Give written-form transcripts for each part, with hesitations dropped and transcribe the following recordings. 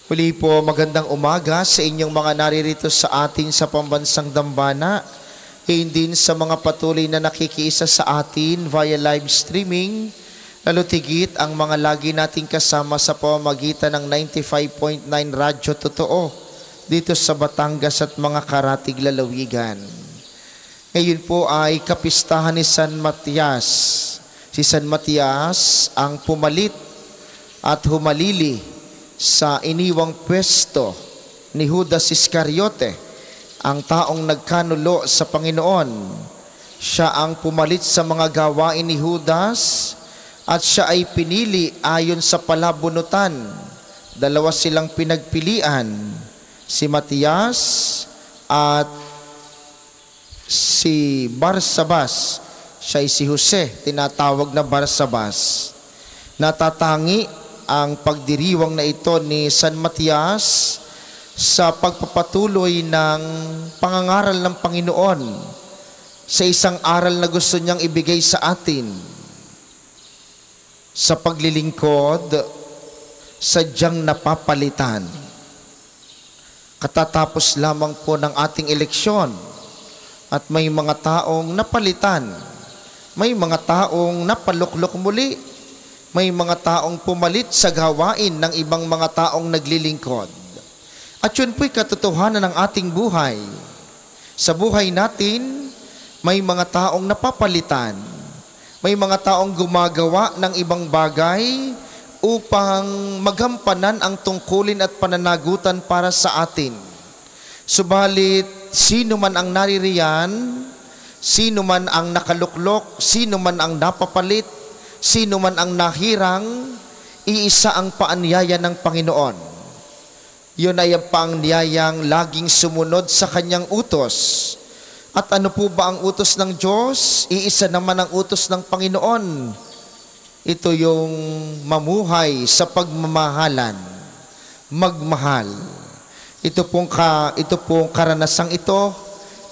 Muli po, magandang umaga sa inyong mga naririto sa atin sa pambansang dambana, din sa mga patuloy na nakikiisa sa atin via live streaming, lalo tigit ang mga lagi nating kasama sa pamamagitan ng 95.9 Radyo Totoo dito sa Batangas at mga karatig lalawigan. Ngayon po ay kapistahan ni San Matias. Si San Matias ang pumalit at humalili sa iniwang pwesto ni Judas Iscariote, ang taong nagkanulo sa Panginoon. Siya ang pumalit sa mga gawain ni Judas at siya ay pinili ayon sa palabunutan. Dalawa silang pinagpilian, si Matias at si Barsabas. Siya ay si Jose, tinatawag na Barsabas. Natatangi ang pagdiriwang na ito ni San Matias sa pagpapatuloy ng pangangaral ng Panginoon sa isang aral na gusto niyang ibigay sa atin. Sa paglilingkod, sadyang napapalitan. Katatapos lamang po ng ating eleksyon at may mga taong napalitan, may mga taong napaluklok muli, may mga taong pumalit sa gawain ng ibang mga taong naglilingkod. At yun po'y katotohanan ng ating buhay. Sa buhay natin, may mga taong napapalitan. May mga taong gumagawa ng ibang bagay upang magampanan ang tungkulin at pananagutan para sa atin. Subalit, sino man ang naririyan, sino man ang nakaluklok, sino man ang napapalit, sino man ang nahirang, iisa ang paanyaya ng Panginoon. Yun ay ang paanyayang laging sumunod sa kanyang utos. At ano po ba ang utos ng Diyos? Iisa naman ang utos ng Panginoon. Ito yung mamuhay sa pagmamahalan. Magmahal. Ito pong karanasang ito,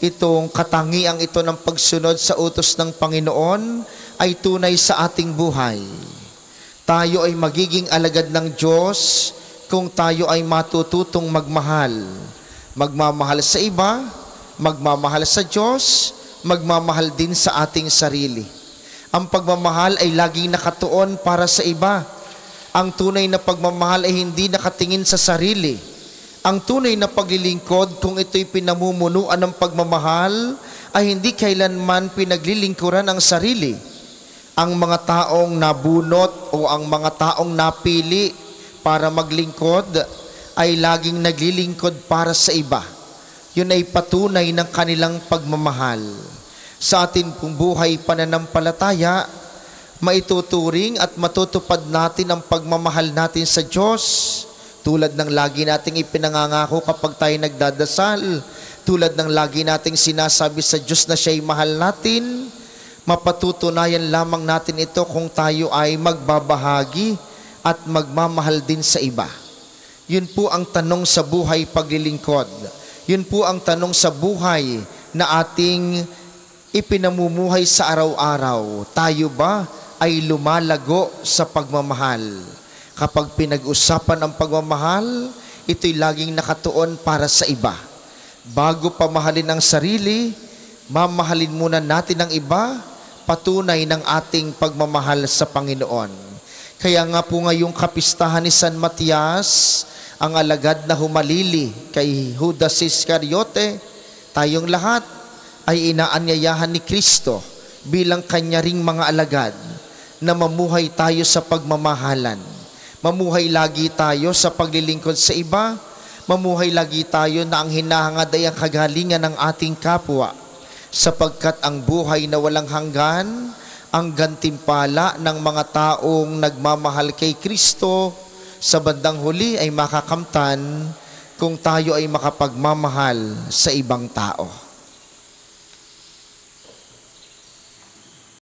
itong katangiang ito ng pagsunod sa utos ng Panginoon ay tunay sa ating buhay. Tayo ay magiging alagad ng Diyos kung tayo ay matututong magmahal. Magmamahal sa iba, magmamahal sa Diyos, magmamahal din sa ating sarili. Ang pagmamahal ay laging nakatuon para sa iba. Ang tunay na pagmamahal ay hindi nakatingin sa sarili. Ang tunay na paglilingkod, kung ito'y pinamumunuan ng pagmamahal, ay hindi kailanman pinaglilingkuran ang sarili. Ang mga taong nabunot o ang mga taong napili para maglingkod ay laging naglilingkod para sa iba. Yun ay patunay ng kanilang pagmamahal. Sa atin pong buhay pananampalataya, maituturing at matutupad natin ang pagmamahal natin sa Diyos, tulad ng lagi nating ipinangangako kapag tayo nagdadasal, tulad ng lagi nating sinasabi sa Diyos na siya'y mahal natin. Mapatutunayan lamang natin ito kung tayo ay magbabahagi at magmamahal din sa iba. Yun po ang tanong sa buhay paglilingkod. Yun po ang tanong sa buhay na ating ipinamumuhay sa araw-araw. Tayo ba ay lumalago sa pagmamahal? Kapag pinag-usapan ang pagmamahal, ito'y laging nakatuon para sa iba. Bago pamahalin ang sarili, mamahalin muna natin ang iba, patunay ng ating pagmamahal sa Panginoon. Kaya nga po ngayong kapistahan ni San Matias, ang alagad na humalili kay Judas Iscariote, tayong lahat ay inaanyayahan ni Kristo bilang kanya ring mga alagad na mamuhay tayo sa pagmamahalan. Mamuhay lagi tayo sa paglilingkod sa iba, mamuhay lagi tayo na ang hinahangad ay ang kagalingan ng ating kapwa, sapagkat ang buhay na walang hanggan, ang gantimpala ng mga taong nagmamahal kay Kristo, sa bandang huli ay makakamtan kung tayo ay makapagmamahal sa ibang tao.